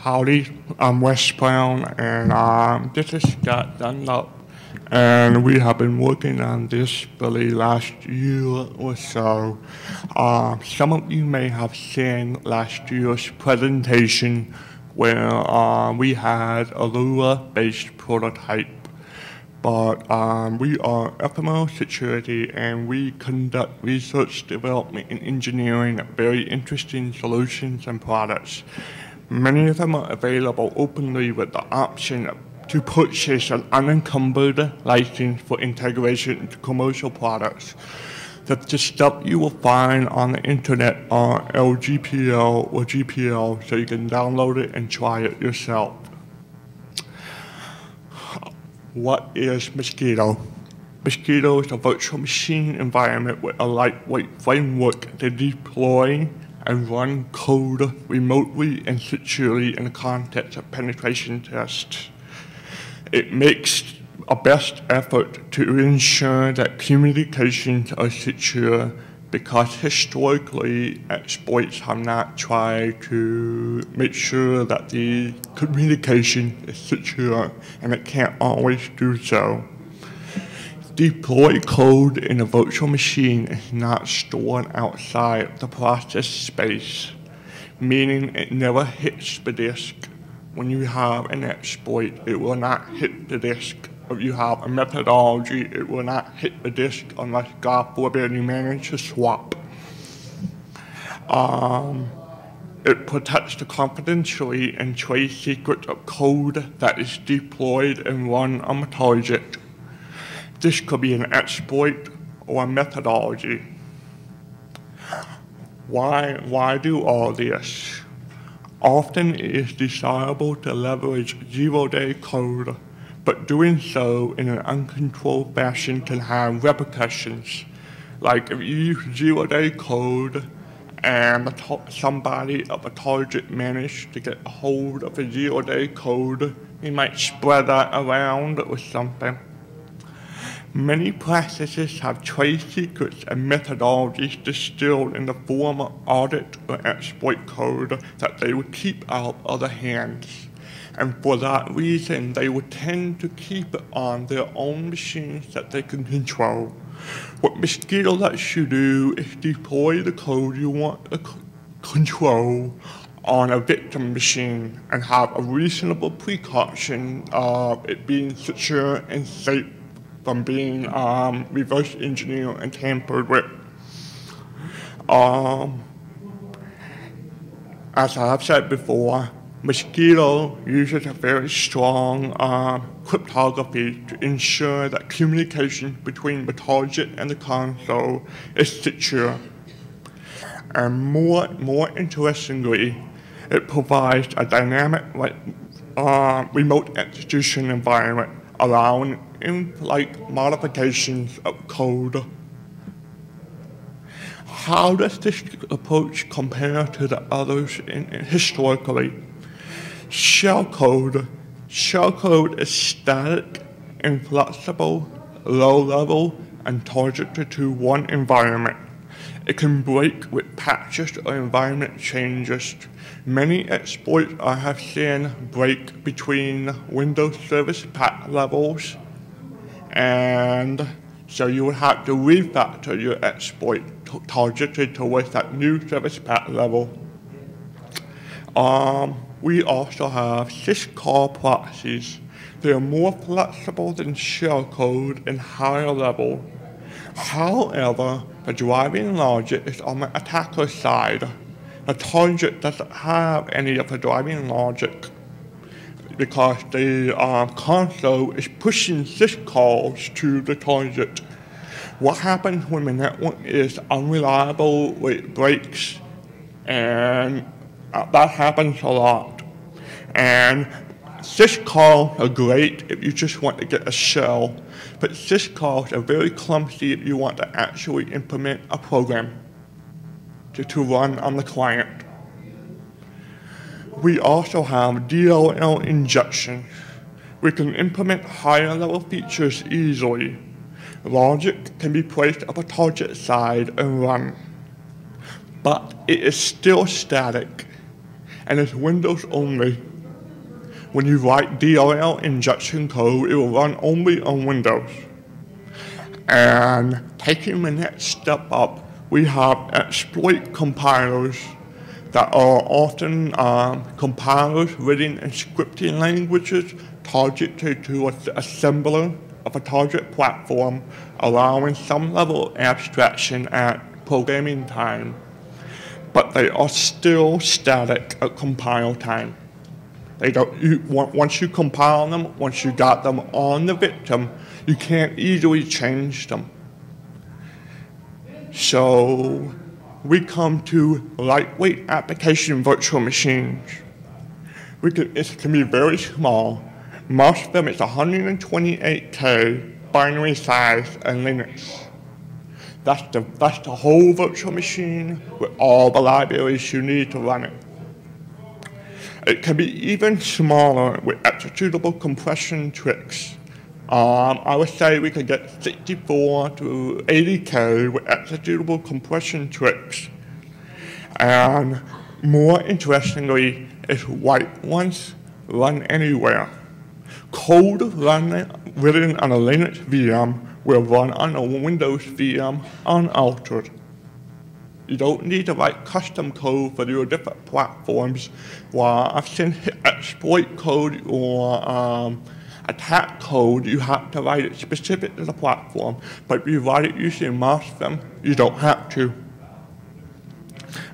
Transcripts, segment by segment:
Howdy, I'm Wes Brown, and this is Scott Dunlop, and we have been working on this for the last year or so. Some of you may have seen last year's presentation where we had a Lua-based prototype, but we are ephemeral security, and we conduct research, development, and engineering of very interesting solutions and products. Many of them are available openly with the option to purchase an unencumbered license for integration into commercial products. The stuff you will find on the internet are LGPL or GPL, so you can download it and try it yourself. What is Mosquito? Mosquito is a virtual machine environment with a lightweight framework to deploy and run code remotely and securely in the context of penetration tests. It makes a best effort to ensure that communications are secure, because historically exploits have not tried to make sure that the communication is secure, and it can't always do so. Deploy code in a virtual machine is not stored outside of the process space, meaning it never hits the disk. When you have an exploit, it will not hit the disk. If you have a methodology, it will not hit the disk unless, God forbid, you manage to swap. It protects the confidentiality and trade secrets of code that is deployed and run on the target. This could be an exploit or a methodology. Why do all this? Often it is desirable to leverage zero-day code, but doing so in an uncontrolled fashion can have repercussions. Like if you use zero-day code and somebody of a target managed to get a hold of the zero-day code, they might spread that around or something. Many practices have trade secrets and methodologies distilled in the form of audit or exploit code that they would keep out of the hands. And for that reason, they would tend to keep it on their own machines that they can control. What Mosquito lets you do is deploy the code you want to control on a victim machine and have a reasonable precaution of it being secure and safe from being reverse engineered and tampered with. As I have said before, Mosquito uses a very strong cryptography to ensure that communication between the target and the console is secure. And more interestingly, it provides a dynamic remote execution environment, allowing modifications of code. How does this approach compare to the others historically? Shellcode is static, inflexible, low-level, and targeted to one environment. It can break with patches or environment changes. Many exploits I have seen break between Windows Service Pack levels, and so you would have to refactor your exploit targeted towards that new Service Pack level. We also have syscall proxies. They are more flexible than shellcode and higher level. However, the driving logic is on the attacker side. The target doesn't have any of the driving logic because the console is pushing syscalls to the target. What happens when the network is unreliable, it breaks, and that happens a lot. And syscalls are great if you just want to get a shell, but syscalls are very clumsy if you want to actually implement a program to run on the client. We also have DLL injection. We can implement higher level features easily. Logic can be placed at the target side and run, but it is still static and is Windows only. When you write DLL injection code, it will run only on Windows. And taking the next step up, we have exploit compilers that are often compilers written in scripting languages targeted to an assembler of a target platform, allowing some level of abstraction at programming time, but they are still static at compile time. They don't. Once you compile them, once you got them on the victim, you can't easily change them. So we come to lightweight application virtual machines. It can be very small. Most of them is 128K binary size in Linux. That's the whole virtual machine with all the libraries you need to run it. It can be even smaller with executable compression tricks. I would say we could get 64 to 80K with executable compression tricks. And more interestingly, is write once, run anywhere. Code written on a Linux VM will run on a Windows VM unaltered. You don't need to write custom code for your different platforms. While I've seen exploit code or attack code, you have to write it specific to the platform. But if you write it using Marsden, you don't have to.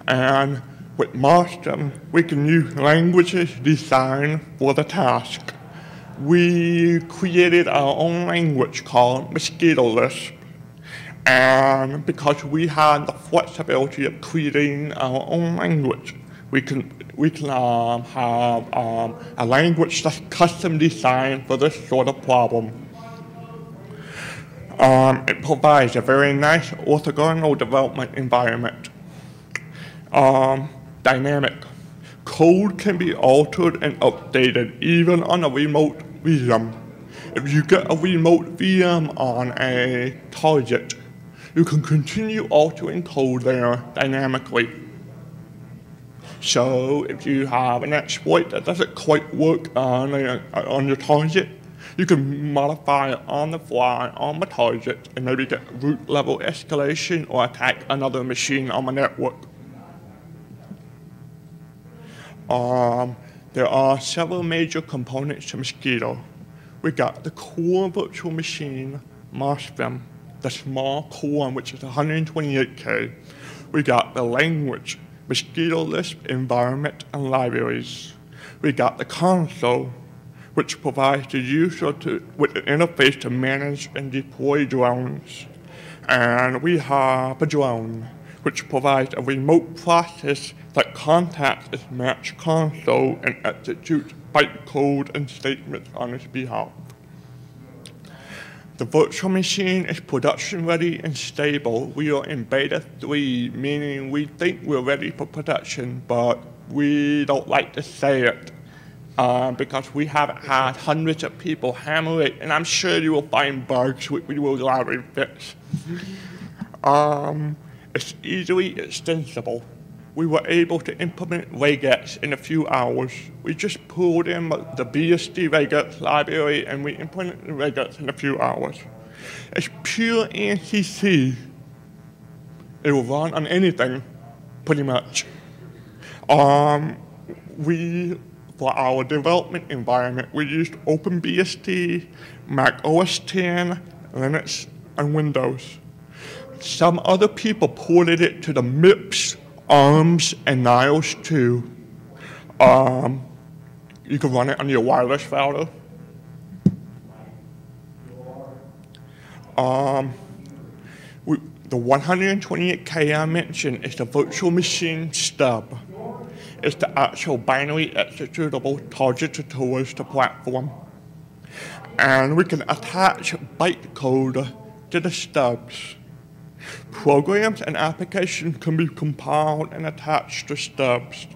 And with Marsden, we can use languages designed for the task. We created our own language called Mosquito Lisp. And because we had the flexibility of creating our own language, we can have a language that's custom designed for this sort of problem. It provides a very nice orthogonal development environment. Dynamic. Code can be altered and updated even on a remote VM. If you get a remote VM on a target, you can continue altering code there dynamically. So if you have an exploit that doesn't quite work on your target, you can modify it on the fly on the target and maybe get root level escalation or attack another machine on the network. There are several major components to Mosquito. We got the core virtual machine, Marsden, the small core, which is 128K. We got the language, Mosquito Lisp environment and libraries. We got the console, which provides the user with an interface to manage and deploy drones. And we have a drone, which provides a remote process that contacts its match console and executes bytecode and statements on its behalf. The virtual machine is production ready and stable. We are in beta 3, meaning we think we're ready for production, but we don't like to say it because we haven't had hundreds of people hammer it, and I'm sure you will find bugs which we will gladly fix. It's easily extensible. We were able to implement regex in a few hours. We just pulled in the BSD regex library and we implemented regex in a few hours. It's pure ANSI. It will run on anything, pretty much. For our development environment, we used OpenBSD, Mac OS X, Linux, and Windows. Some other people ported it to the MIPS, ARMS, and Niles too. You can run it on your wireless router. The 128K I mentioned is the virtual machine stub. It's the actual binary executable targeted towards the platform. And we can attach bytecode to the stubs. Programs and applications can be compiled and attached to stubs.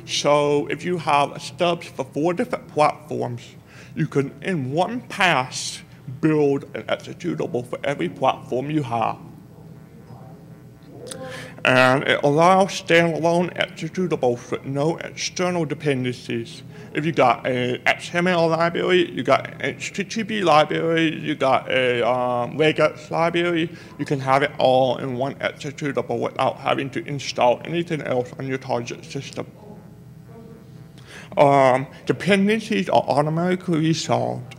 So if you have stubs for 4 different platforms, you can, in one pass, build an executable for every platform you have. And it allows standalone executables with no external dependencies. If you got an XML library, you got an HTTP library, you got a regex library, you can have it all in one executable without having to install anything else on your target system. Dependencies are automatically resolved.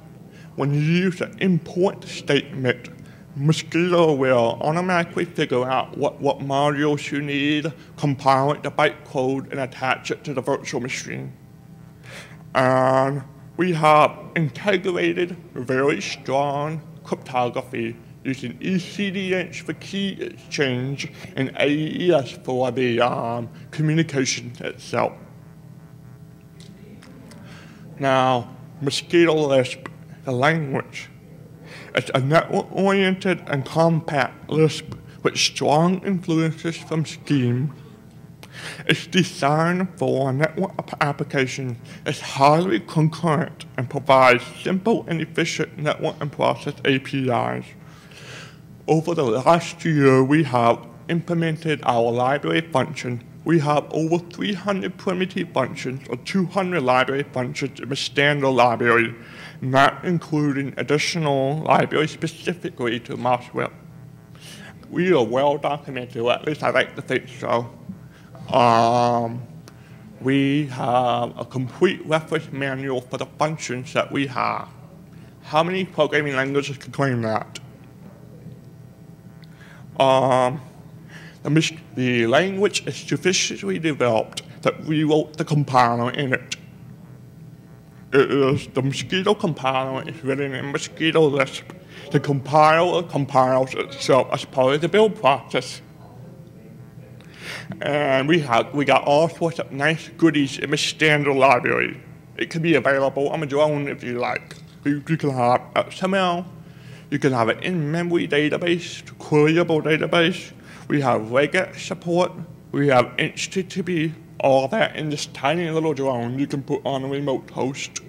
When you use the import statement, Mosquito will automatically figure out what modules you need, compile it to bytecode, and attach it to the virtual machine. And we have integrated very strong cryptography using ECDH for key exchange and AES for the communication itself. Now, Mosquito Lisp, the language. It's a network-oriented and compact Lisp with strong influences from Scheme. It's designed for network applications. It's highly concurrent and provides simple and efficient network and process APIs. Over the last year, we have implemented our library function. We have over 300 primitive functions or 200 library functions in the standard library, not including additional libraries specifically to MOSWEB. We are well documented, or at least I like to think so. We have a complete reference manual for the functions that we have. How many programming languages can claim that? The language is sufficiently developed that we wrote the compiler in it. The Mosquito compiler is written in Mosquito Lisp. The compiler compiles itself as part of the build process. And we got all sorts of nice goodies in the standard library. It can be available on your own if you like. You can have XML, you can have an in-memory database, queryable database. We have regex support, we have HTTP, all that in this tiny little drone you can put on a remote host.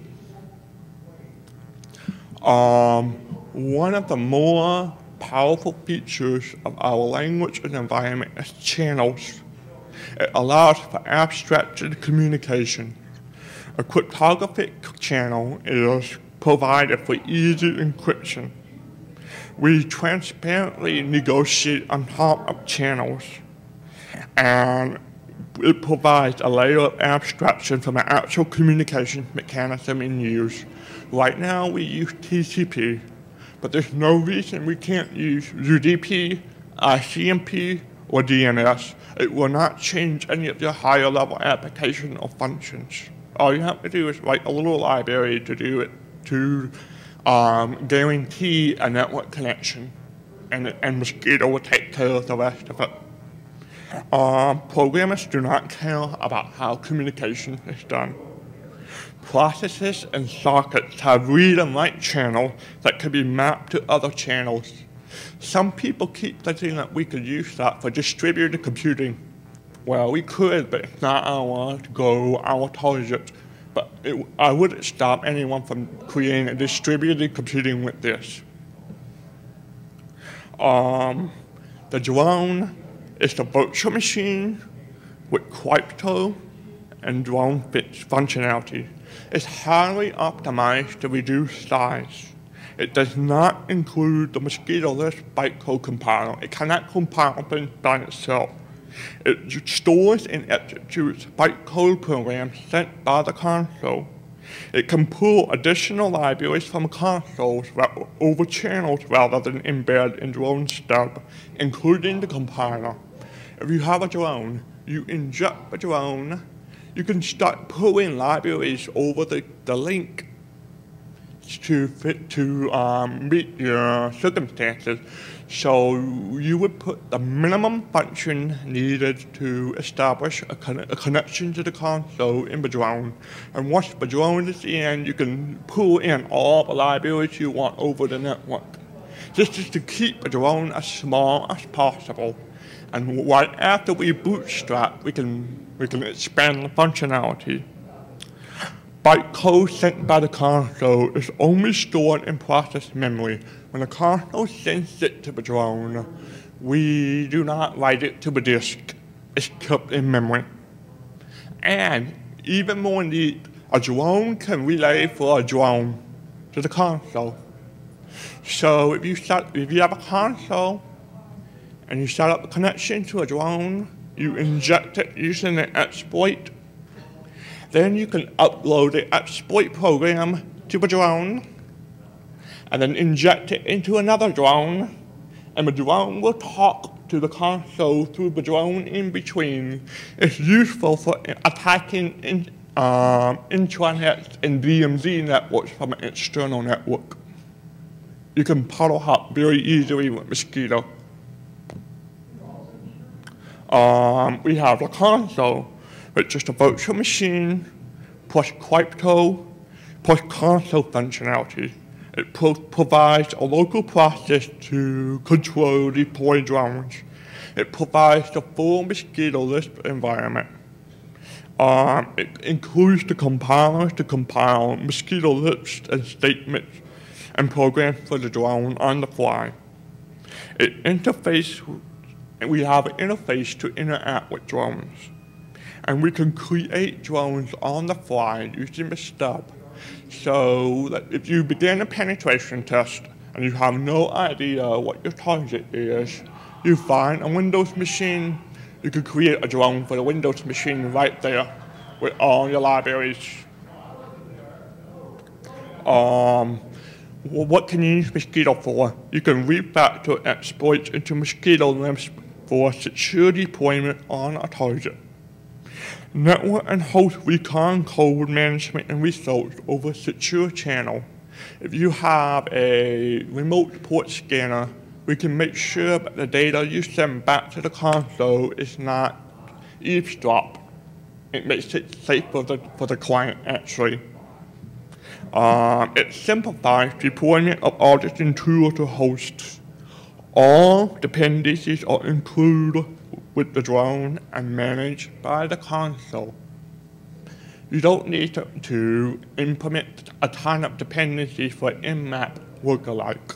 One of the more powerful features of our language and environment is channels. It allows for abstracted communication. A cryptographic channel is provided for easy encryption. We transparently negotiate on top of channels, and it provides a layer of abstraction from the actual communication mechanism in use. Right now we use TCP, but there's no reason we can't use UDP, ICMP, or DNS. It will not change any of your higher level application or functions. All you have to do is write a little library to do it, to guarantee a network connection, and Mosquito will take care of the rest of it. Programmers do not care about how communication is done. Processes and sockets have read and write channels that can be mapped to other channels. Some people keep thinking that we could use that for distributed computing. Well, we could, but it's not our goal, our target. But I wouldn't stop anyone from creating a distributed computing with this. The drone is the virtual machine with crypto and drone functionality. It's highly optimized to reduce size. It does not include the Mosquito Lisp bytecode compiler. It cannot compile things by itself. It stores and executes bytecode programs sent by the console. It can pull additional libraries from consoles over channels rather than embed in drone stub, including the compiler. If you have a drone, you inject the drone, you can start pulling libraries over the link to meet your circumstances. So you would put the minimum function needed to establish a connection to the console in the drone. And once the drone is in, you can pull in all the libraries you want over the network. This is to keep the drone as small as possible. And right after we bootstrap, we can expand the functionality. Bytecode sent by the console is only stored in process memory. When the console sends it to the drone, We do not write it to the disk. It's kept in memory. And even more neat, a drone can relay for a drone to the console. So if you have a console and you set up a connection to a drone, you inject it using an exploit. Then you can upload the exploit program to the drone and then inject it into another drone, and the drone will talk to the console through the drone in between. It's useful for attacking intranet and DMZ networks from an external network. You can puddle hop very easily with Mosquito. We have the console, which is a virtual machine plus crypto plus console functionality. It provides a local process to control deployed drones. It provides the full Mosquito Lisp environment. It includes the compilers to compile Mosquito Lisp and statements and programs for the drone on the fly. We have an interface to interact with drones. And we can create drones on the fly using the stub. So that if you begin a penetration test and you have no idea what your target is, you find a Windows machine, you can create a drone for the Windows machine right there with all your libraries. What can you use Mosquito for? You can refactor exploits into Mosquito Lisp for secure deployment on a target. Network and host recon code management and results over a secure channel. If you have a remote port scanner, we can make sure that the data you send back to the console is not eavesdropped. It makes it safe for the client, actually. It simplifies deployment of auditing tools to hosts. All dependencies are included with the drone and managed by the console. You don't need to implement a ton of dependencies for Nmap work-alike.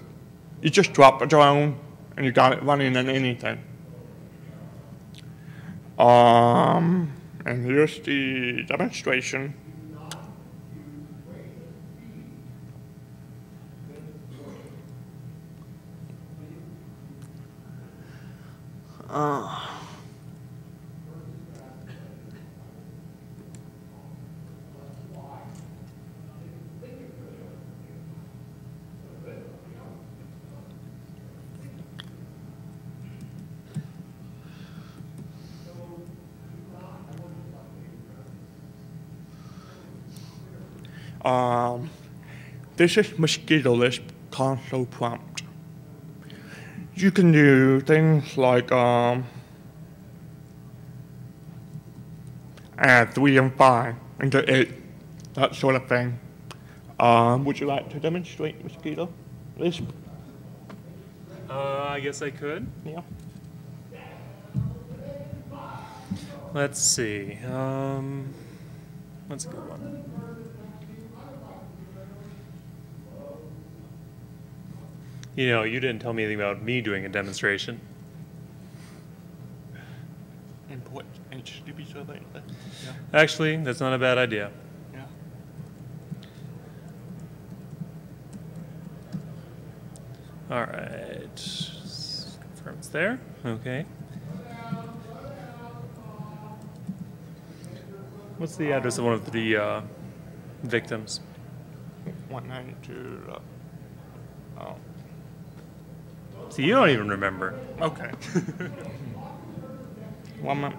You just drop a drone and you got it running on anything. And here's the demonstration. This is Mosquito Lisp console prompt. You can do things like add 3 and 5 into 8, that sort of thing. Would you like to demonstrate Mosquito Lisp? I guess I could. Yeah. Let's see. What's a good one? You know, you didn't tell me anything about me doing a demonstration. Import HTTP server. Yeah. Actually, that's not a bad idea. Yeah. All right. Confirm it's there. Okay. What's the address of one of the victims? 192. Oh. See, you don't even remember. Okay. 1 minute.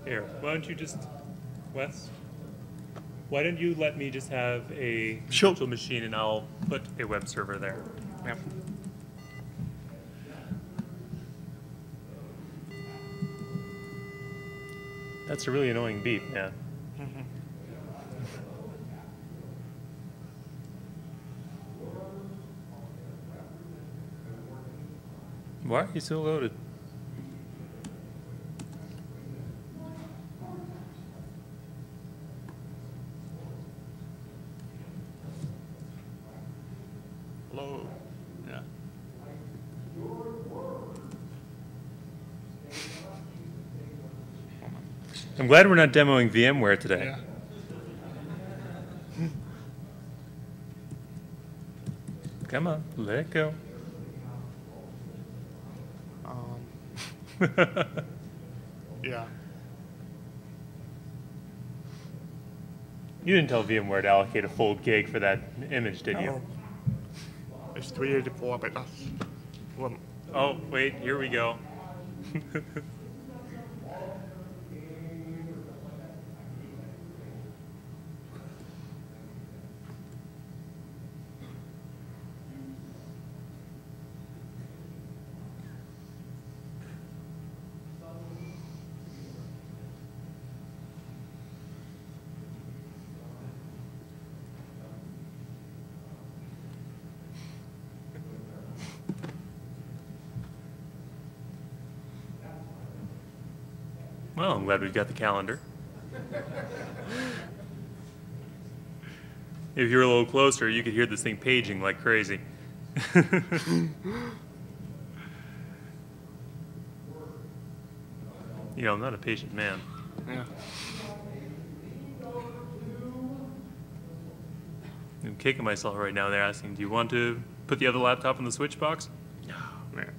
Here, why don't you just, Wes? Why don't you let me just have a Sure. virtual machine and I'll put a web server there. Yeah. That's a really annoying beep, man. Why are you so loaded? Hello. Yeah. I'm glad we're not demoing VMware today. Yeah. Come on, let go. Yeah. You didn't tell VMware to allocate a full gig for that image, did you? Oh. It's 384, but that's well, Oh, wait, here we go. Well, I'm glad we've got the calendar. If you were a little closer, you could hear this thing paging like crazy. You know, I'm not a patient man. yeah. I'm kicking myself right now. They're asking, do you want to put the other laptop in the switch box? Man.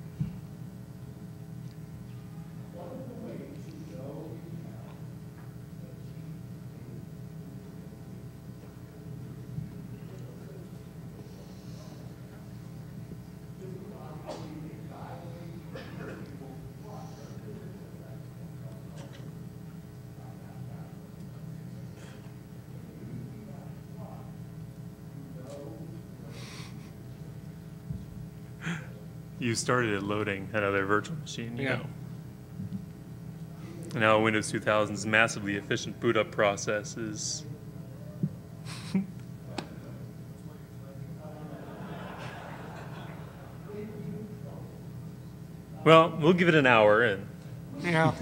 You started it loading another virtual machine, you Yeah. know. And now Windows 2000's massively efficient boot up process is well, we'll give it an hour and Yeah.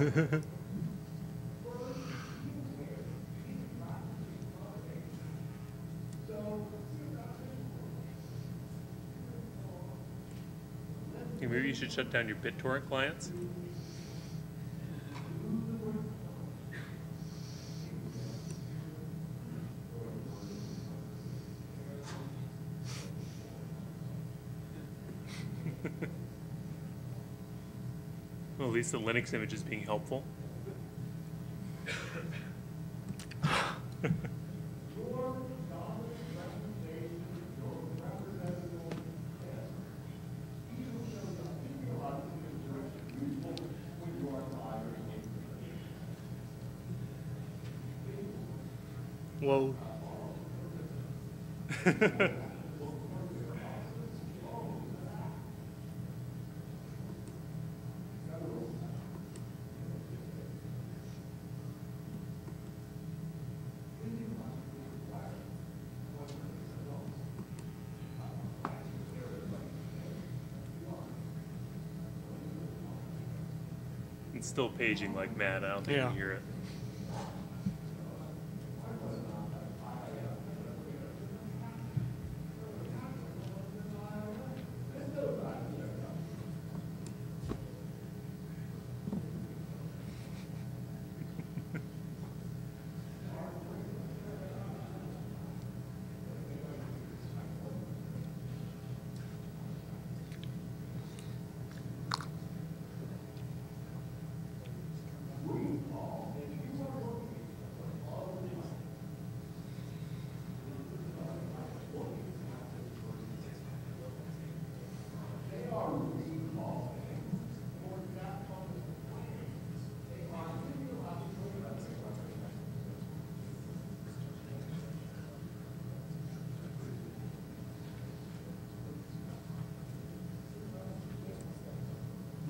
maybe you should shut down your BitTorrent clients. Well, at least the Linux image is being helpful. Whoa. It's still paging like mad. I don't think you Yeah. can hear it.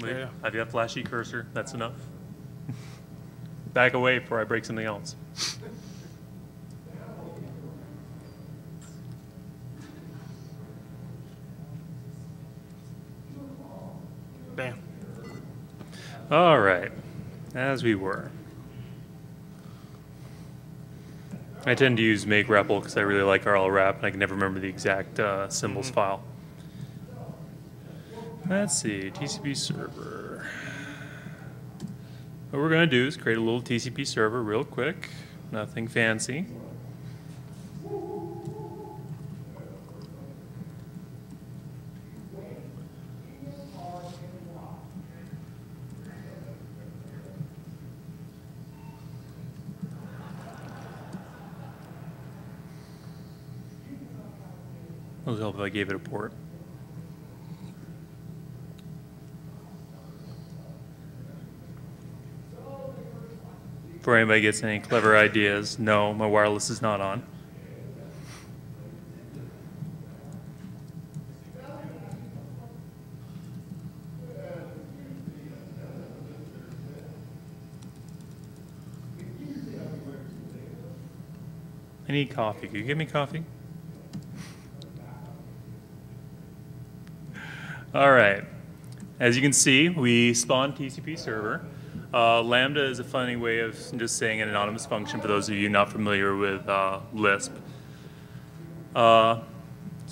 Yeah. Have you a flashy cursor? That's enough. Back away before I break something else. Bam. All right, as we were. I tend to use make REPL because I really like RL wrap, and I can never remember the exact symbols file. Let's see, TCP server. What we're going to do is create a little TCP server real quick. Nothing fancy. It would help if I gave it a port. Before anybody gets any clever ideas, no, my wireless is not on. I need coffee. Can you give me coffee? All right. As you can see, we spawned TCP server. Lambda is a funny way of just saying an anonymous function for those of you not familiar with Lisp. So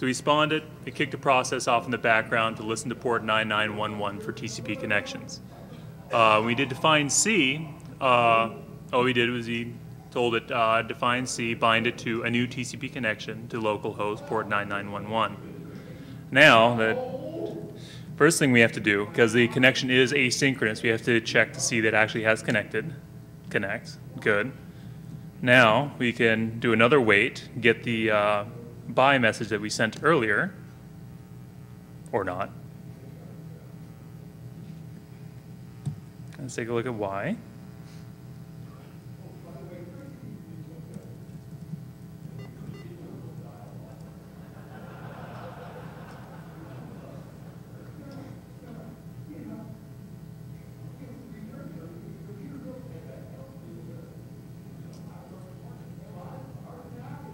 we spawned it. It kicked a process off in the background to listen to port 9911 for TCP connections. We did define C. All we did was we told it define C, bind it to a new TCP connection to localhost port 9911. Now that first thing we have to do, because the connection is asynchronous, we have to check to see that it actually has connected. Connect. Good. Now we can do another wait, get the bye message that we sent earlier, or not. Let's take a look at why.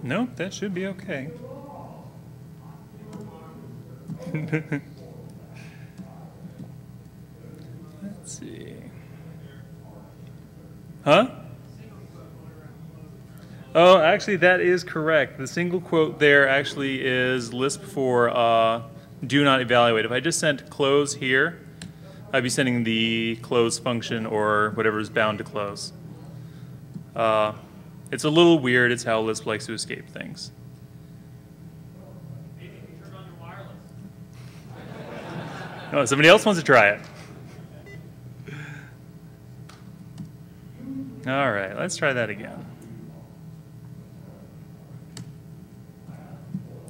Nope, that should be okay. Let's see. Huh? Oh, actually, that is correct. The single quote there actually is Lisp for do not evaluate. If I just sent close here, I'd be sending the close function or whatever is bound to close. It's a little weird. It's how Lisp likes to escape things. Maybe you can turn on your wireless. Oh, somebody else wants to try it. All right, let's try that again.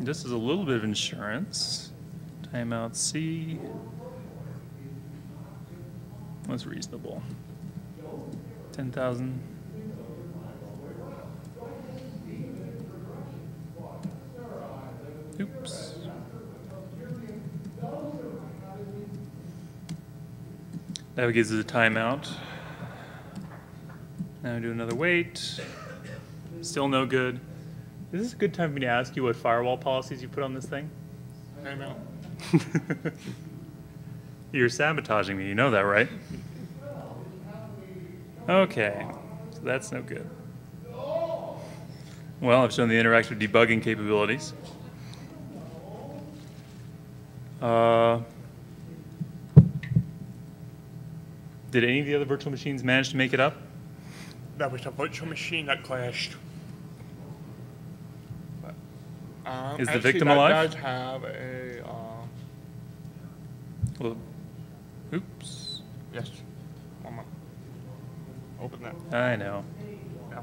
Just as a little bit of insurance. Timeout C. What's reasonable? 10,000. Oops. That gives us a timeout. Now we do another wait. Still no good. Is this a good time for me to ask you what firewall policies you put on this thing? I know. You're sabotaging me, you know that, right? Okay, so that's no good. Well, I've shown the interactive debugging capabilities. Did any of the other virtual machines manage to make it up? There was a virtual machine that crashed. But, Is the actually, victim that alive? does have a, Well, oops. yes. One more. Open that. I know. Yeah.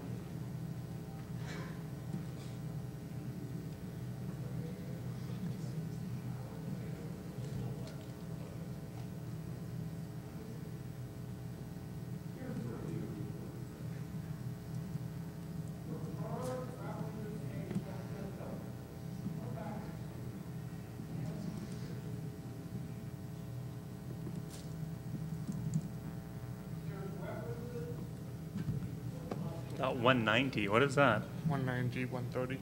.190. What is that? 190, 130.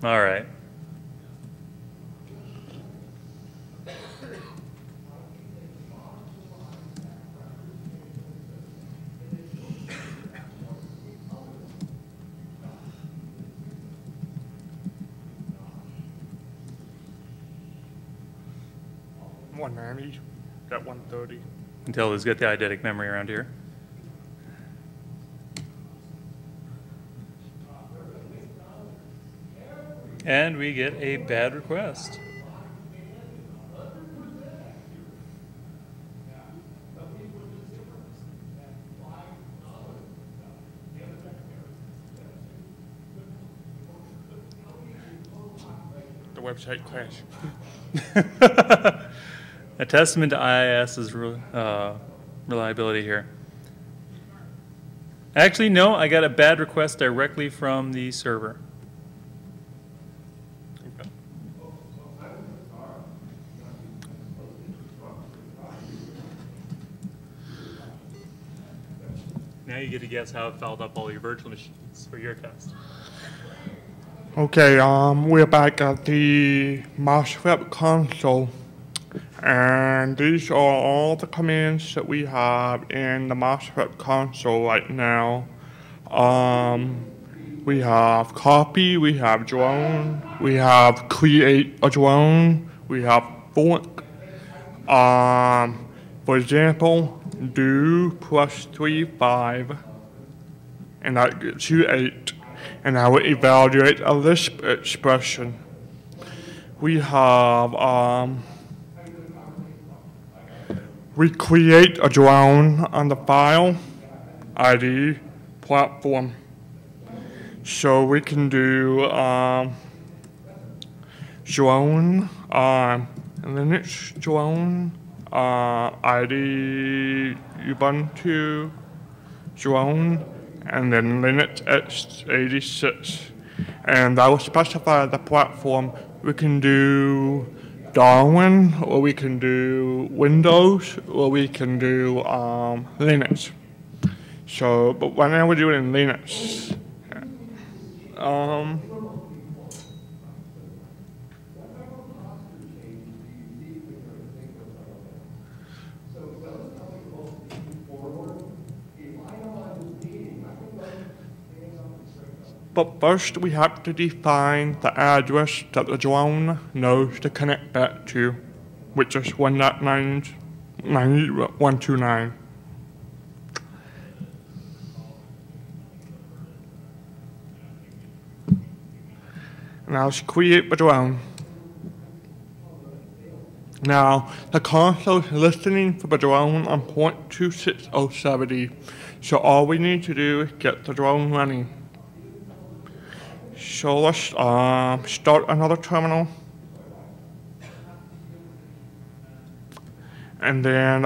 All right. Got 130. Until let's get the eidetic memory around here. And we get a bad request. The website crashed. A testament to IIS's reliability here. Actually, no, I got a bad request directly from the server. Okay. Now you get to guess how it fouled up all your virtual machines for your test. Okay, we're back at the MOSFET console, and these are all the commands that we have in the MOSFET console right now. We have copy, we have drone, we have create a drone, we have fork. For example, do +3, 5, and that gets you 8. And I will evaluate a Lisp expression. We have, we create a drone on the file, ID, platform. So we can do drone, Linux drone, ID, Ubuntu, drone, and then Linux x86. And I will specify the platform. We can do Darwin, or we can do Windows, or we can do Linux. So, but right now we're doing Linux. But first we have to define the address that the drone knows to connect back to, which is 1.9.129. Now let's create the drone. Now, the console is listening for the drone on port 26070, so all we need to do is get the drone running. So let's start another terminal. And then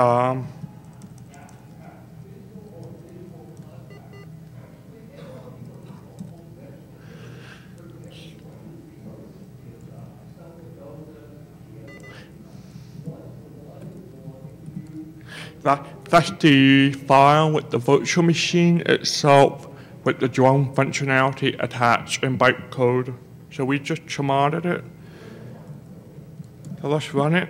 that's the file with the virtual machine itself with the drone functionality attached in bytecode. So we just chmoded it. So let's run it.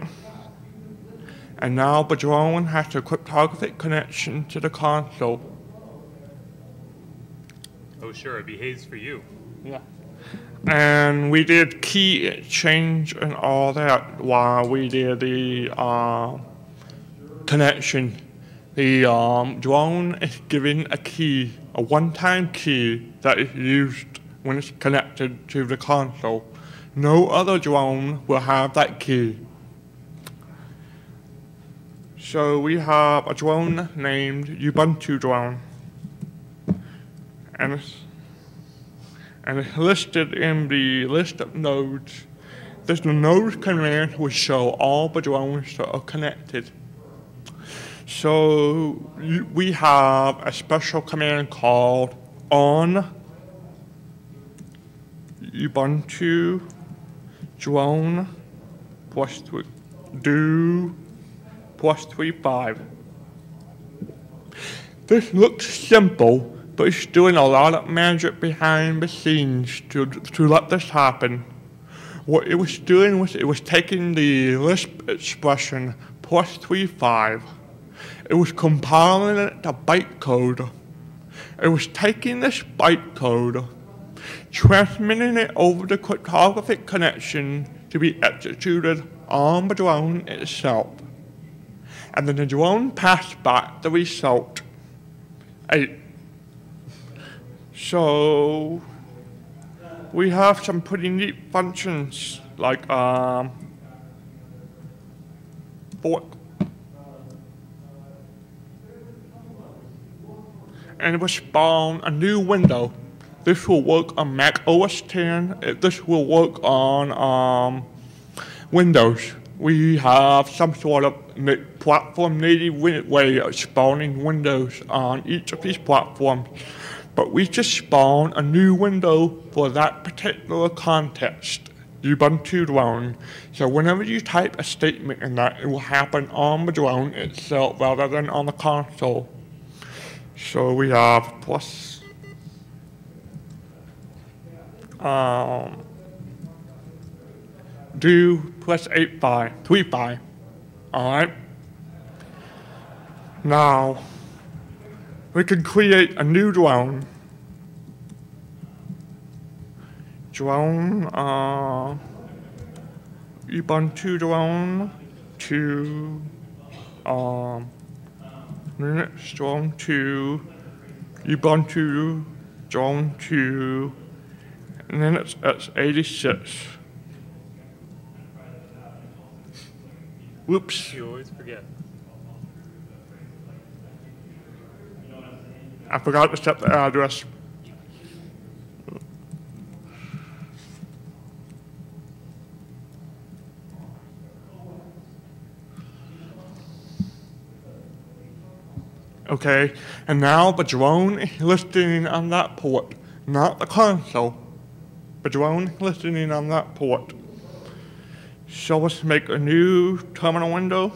And now the drone has a cryptographic connection to the console. Oh, sure, it behaves for you. Yeah. And we did key exchange and all that while we did the connection. The drone is given a key, a one-time key that is used when it's connected to the console. No other drone will have that key. So we have a drone named Ubuntu drone. And it's listed in the list of nodes. This node command will show all the drones that are connected. So we have a special command called on Ubuntu drone do +3 5. This looks simple, but it's doing a lot of magic behind the scenes to let this happen. What it was doing was it was taking the Lisp expression +35. It was compiling it to bytecode. It was taking this bytecode, transmitting it over the cryptographic connection to be executed on the drone itself. And then the drone passed back the result. 8. So we have some pretty neat functions like fork. And it will spawn a new window. This will work on Mac OS X. This will work on Windows. We have some sort of platform native way of spawning windows on each of these platforms. But we just spawn a new window for that particular context, Ubuntu drone. So whenever you type a statement in that, it will happen on the drone itself rather than on the console. So we have plus do plus 35. Alright. Now we can create a new drone. Ubuntu drone to Linux drone to Ubuntu drone to and then it's x86. Whoops. You always forget. I forgot to set the address. Okay, and now the drone is listening on that port, not the console. The drone is listening on that port. So let's make a new terminal window.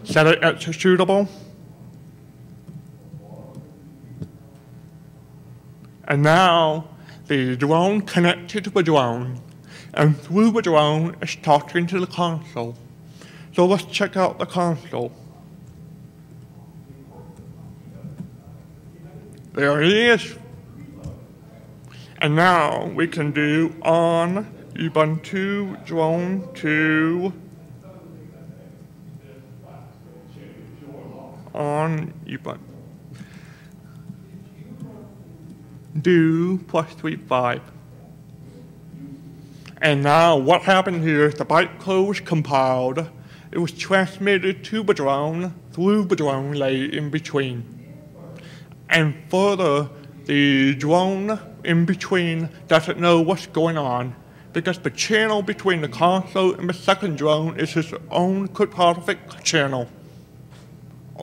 Set it executable. And now the drone connected to the drone, and through the drone it's talking to the console. So let's check out the console. There it is. And now we can do on Ubuntu drone to on Ubuntu. Do +35. And now what happened here is the bytecode was compiled. It was transmitted to the drone through the drone layer in between. And further, the drone in between doesn't know what's going on because the channel between the console and the second drone is its own cryptographic channel.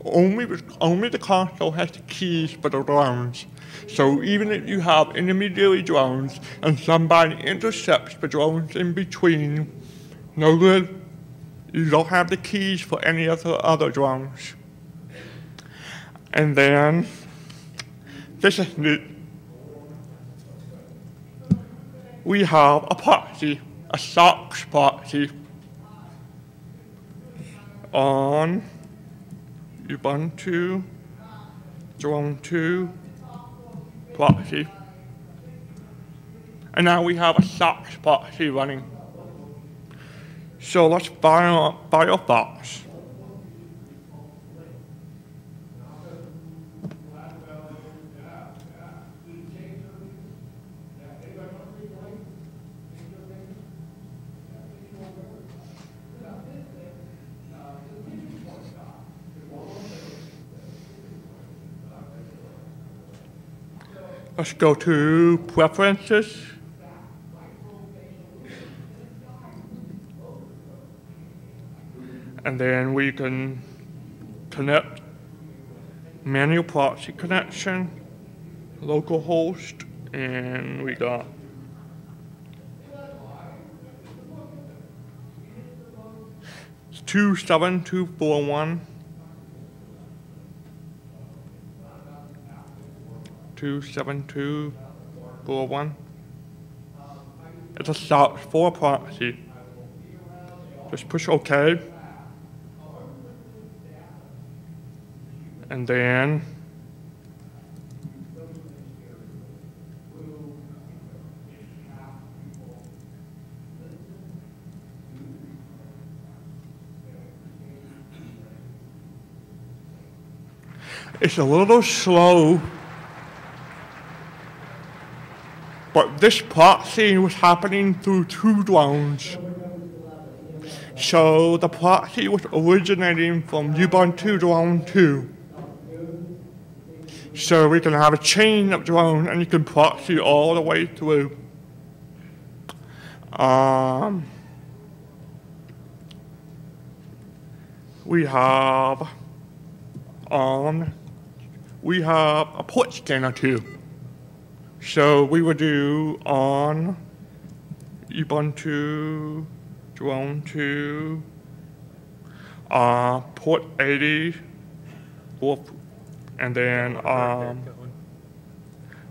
Only the console has the keys for the drones. So even if you have intermediary drones and somebody intercepts the drones in between, no good. You don't have the keys for any of the other drones. And then, this is neat. We have a proxy, a SOX proxy on Ubuntu drone 2 proxy. And now we have a SOX proxy running. So let's fire up Firefox. Let's go to Preferences. And then we can connect manual proxy connection, localhost, and we got two 7241. 27241. It's a SOC 4 proxy. Just push OK. And then it's a little slow, but this proxy was happening through two drones. So the proxy was originating from Ubuntu drone 2. So we can have a chain of drones and you can proxy all the way through. We have a port scanner too. So we would do on Ubuntu drone 2 port 80 and then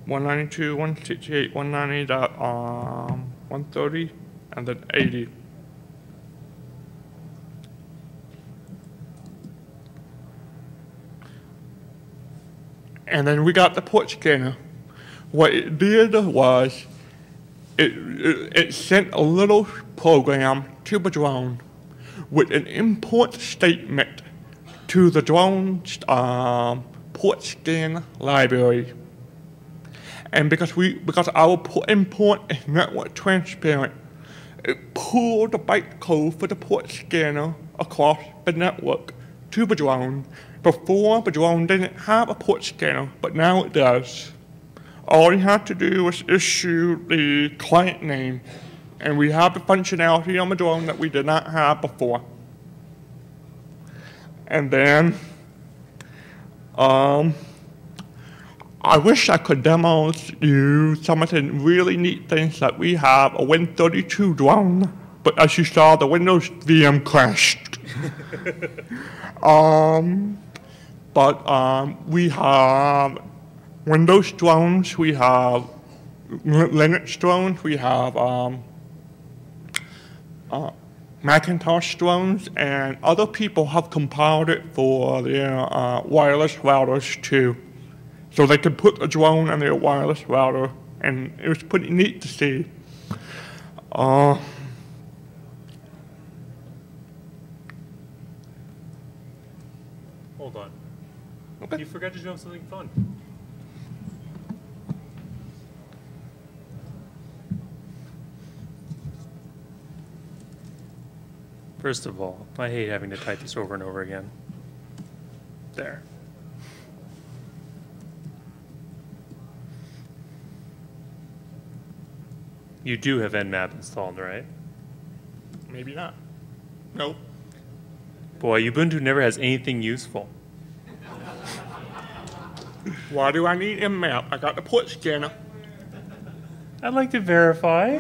192, 168, 190, and then 80. And then we got the port scanner. What it did was it sent a little program to the drone with an import statement to the drone's port scan library. And because our import is network transparent, it pulled the bytecode for the port scanner across the network to the drone. Before, the drone didn't have a port scanner, but now it does. All you have to do is issue the client name, and we have the functionality on the drone that we did not have before. And then, I wish I could demo you some of the really neat things that we have a Win32 drone, but as you saw, the Windows VM crashed. We have Windows drones, we have Linux drones, we have Macintosh drones, and other people have compiled it for their wireless routers too. So they could put a drone on their wireless router, and it was pretty neat to see. Hold on. Okay. You forgot to show them something fun. First of all, I hate having to type this over and over again. There. You do have Nmap installed, right? Maybe not. No. Boy, Ubuntu never has anything useful. Why do I need Nmap? I got the port scanner. I'd like to verify.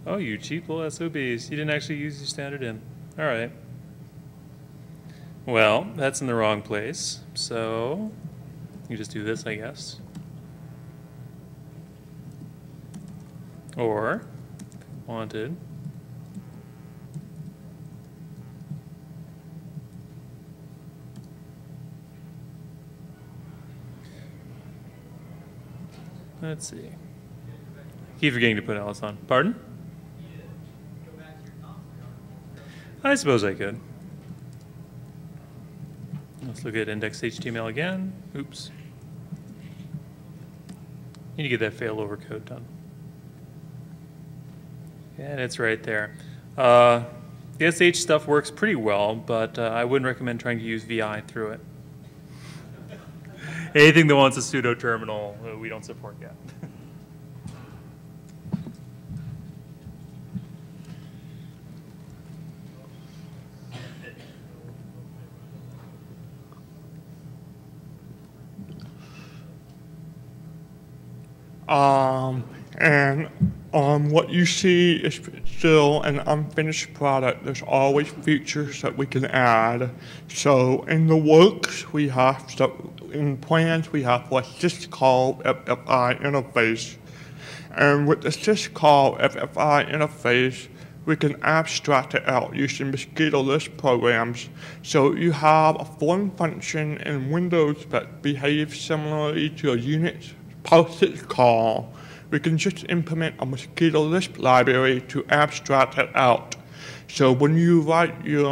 Oh, you cheap little SOBs. You didn't actually use your standard in. All right. Well, that's in the wrong place. So you just do this, I guess. Or, if wanted, let's see. Keep forgetting to put Alice on. Pardon? I suppose I could. Let's look at index.html again. Oops. Need to get that failover code done. And it's right there. The SH stuff works pretty well, but I wouldn't recommend trying to use VI through it. Anything that wants a pseudo terminal, we don't support yet. And what you see is still an unfinished product. There's always features that we can add. So in the works, we have, in plans, we have what syscall FFI interface. And with the syscall FFI interface, we can abstract it out using Mosquito List programs. So you have a foreign function in Windows that behaves similarly to a Unix PostIt call. We can just implement a Mosquito List library to abstract it out. So when you write your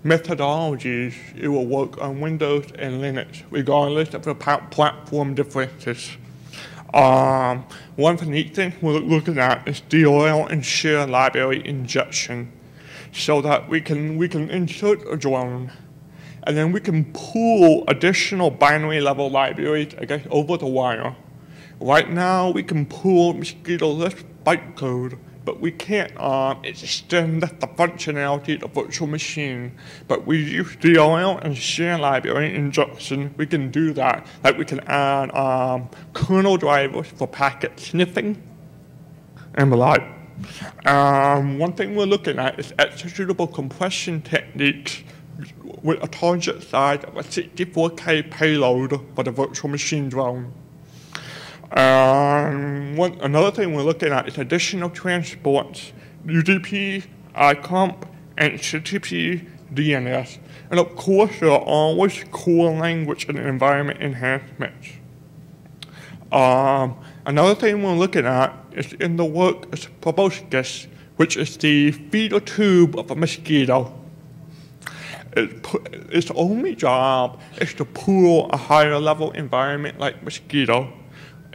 methodologies, it will work on Windows and Linux, regardless of the platform differences. One neat thing we're looking at is DLL and share library injection, so that we can insert a drone, and then we can pool additional binary level libraries over the wire. Right now, we can pool Mosquito List bytecode, but we can't extend the functionality of the virtual machine. But we use DLL and share library injection. We can do that. Like we can add kernel drivers for packet sniffing and the like. One thing we're looking at is executable compression techniques with a target size of a 64K payload for the virtual machine drone. Another thing we're looking at is additional transports, UDP, ICOMP, and HTTP DNS. And of course, there are always core language and environment enhancements. Another thing we're looking at is in the work is proboscis, which is the feeder tube of a mosquito. Its only job is to pool a higher level environment like mosquito.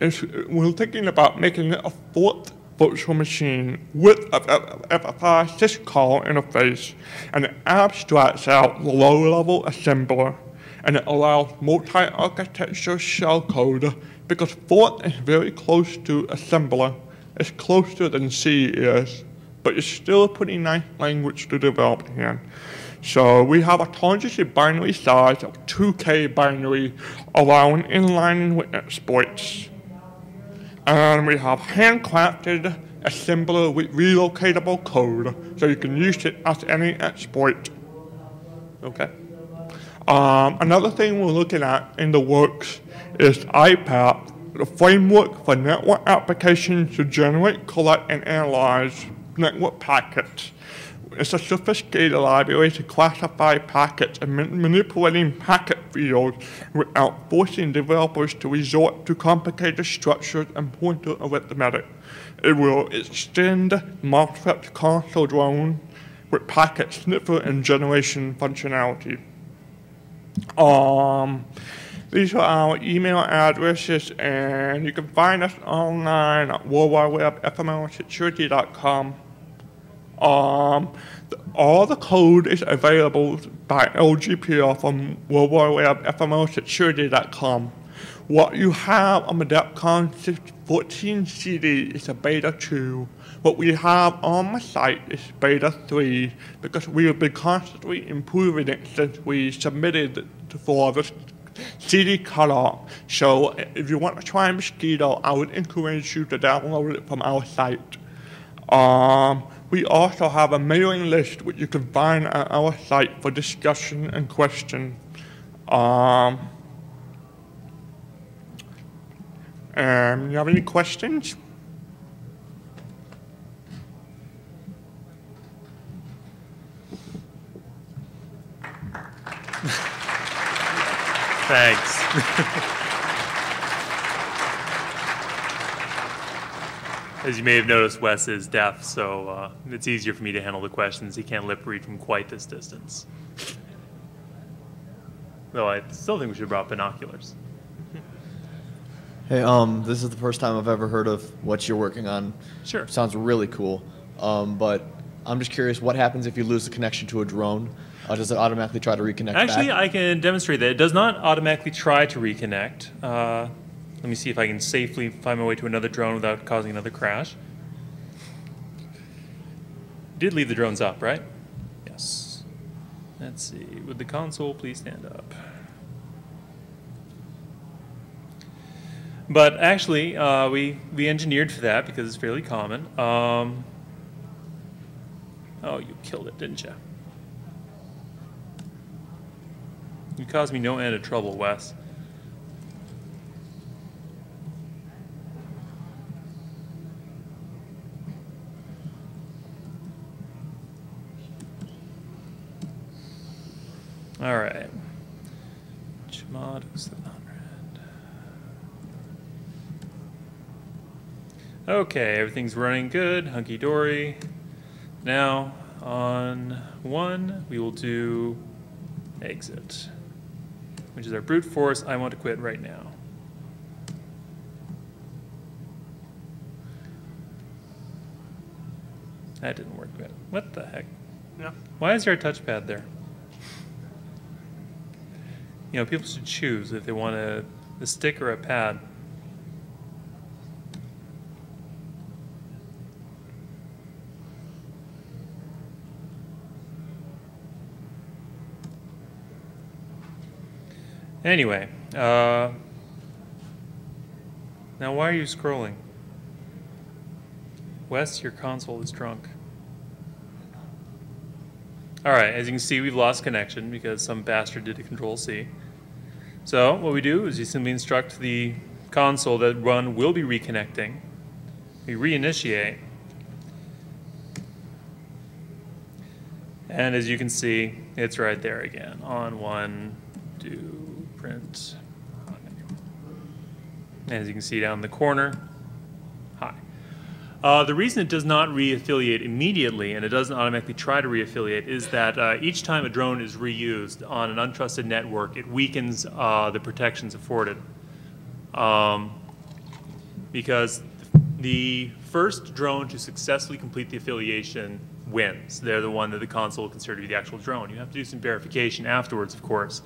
We're thinking about making it a fourth virtual machine with a FFI syscall interface, and it abstracts out the low-level assembler, and it allows multi-architecture shellcode because fourth is very close to assembler. It's closer than C is, but it's still a pretty nice language to develop in. So we have a targeted binary size of 2K binary, allowing inlining with exploits. And we have handcrafted assembler with relocatable code, so you can use it as any exploit. Okay. Another thing we're looking at in the works is IPAP, the framework for network applications to generate, collect, and analyze network packets. It's a sophisticated library to classify packets and manipulating packet fields without forcing developers to resort to complicated structures and pointer arithmetic. It will extend MOSFET console drone with packet sniffer and generation functionality. These are our email addresses, and you can find us online at worldwidewebfmlsecurity.com. All the code is available by LGPL from worldwidewebfmlsecurity.com. What you have on the DEFCON 14 CD is a beta 2. What we have on the site is beta 3 because we have been constantly improving it since we submitted for the CD cutoff. So if you want to try Mosquito, I would encourage you to download it from our site. We also have a mailing list which you can find at our site for discussion and question. You have any questions? Thanks. As you may have noticed, Wes is deaf, so it's easier for me to handle the questions. He can't lip read from quite this distance. Though I still think we should have brought binoculars. Hey, this is the first time I've ever heard of what you're working on. Sure. Sounds really cool. But I'm just curious, what happens if you lose the connection to a drone? Does it automatically try to reconnect Actually, back? I can demonstrate that. It does not automatically try to reconnect. Let me see if I can safely find my way to another drone without causing another crash. Did leave the drones up, right? Yes. Let's see. Would the console please stand up? But actually, we engineered for that because it's fairly common. Oh, you killed it, didn't you? You caused me no end of trouble, Wes. All right. Chmod 700. Okay, everything's running good, hunky-dory. Now, on 1, we will do exit, which is our brute force. I want to quit right now. That didn't work good. What the heck? Yeah. Why is there a touchpad there? You know, people should choose if they want a stick or a pad. Anyway, now why are you scrolling? Wes, your console is drunk. All right, as you can see, we've lost connection because some bastard did a Control-C. So what we do is you simply instruct the console that run will be reconnecting. We reinitiate. And as you can see, it's right there again. On 1, do print. And as you can see down in the corner, hi. The reason it does not reaffiliate immediately, and it doesn't automatically try to reaffiliate, is that each time a drone is reused on an untrusted network, it weakens the protections afforded. Because the first drone to successfully complete the affiliation wins. They're the one that the console will consider to be the actual drone. You have to do some verification afterwards, of course,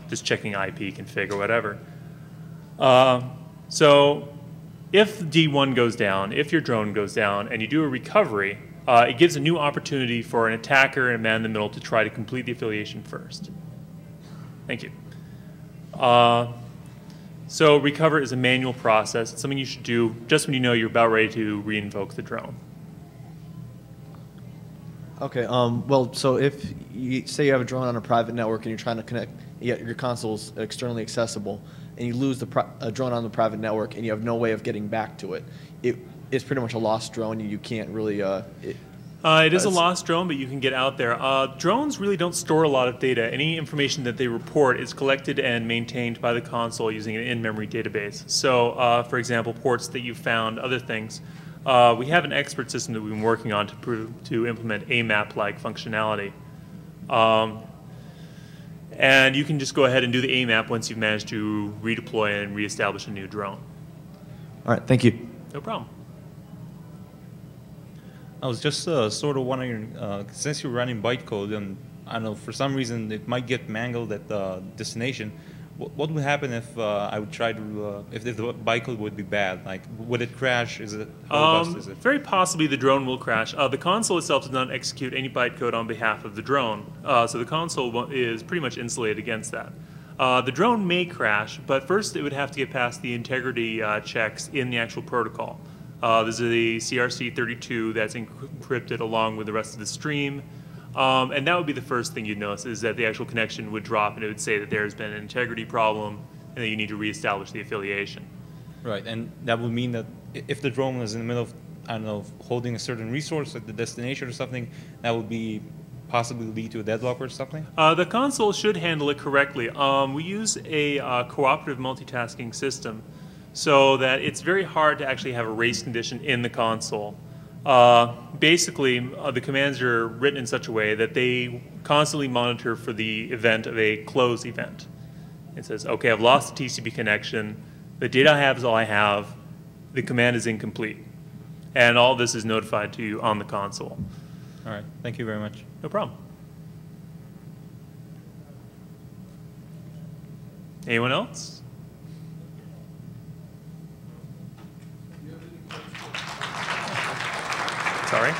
just checking IP config or whatever. So if D1 goes down, if your drone goes down, and you do a recovery, it gives a new opportunity for an attacker and a man in the middle to try to complete the affiliation first. Thank you. So recover is a manual process. It's something you should do just when you know you're about ready to re-invoke the drone. Okay, well, so if you say you have a drone on a private network and you're trying to connect, yet your console's externally accessible, and you lose a drone on the private network and you have no way of getting back to it, it's pretty much a lost drone. You can't really... it is a lost drone, but you can get out there. Drones really don't store a lot of data. Any information that they report is collected and maintained by the console using an in-memory database. So, for example, ports that you found, other things. We have an expert system that we've been working on to implement AMAP-like functionality. And you can just go ahead and do the AMAP once you've managed to redeploy and reestablish a new drone. All right, thank you. No problem. I was just sort of wondering, since you're running bytecode, and I don't know, for some reason it might get mangled at the destination, what would happen if I would try to, if the bytecode would be bad? Like, would it crash? Is it, how robust is it? Very possibly the drone will crash. The console itself does not execute any bytecode on behalf of the drone, so the console is pretty much insulated against that. The drone may crash, but first it would have to get past the integrity checks in the actual protocol. This is the CRC32 that's encrypted along with the rest of the stream. And that would be the first thing you'd notice, is that the actual connection would drop and it would say that there's been an integrity problem and that you need to reestablish the affiliation. Right, and that would mean that if the drone is in the middle of, I don't know, holding a certain resource at the destination or something, that would be possibly lead to a deadlock or something? The console should handle it correctly. We use a cooperative multitasking system so that it's very hard to actually have a race condition in the console. Basically, the commands are written in such a way that they constantly monitor for the event of a close event. It says, okay, I've lost the TCP connection. The data I have is all I have. The command is incomplete. And all this is notified to you on the console. All right, thank you very much. No problem. Anyone else? Sorry?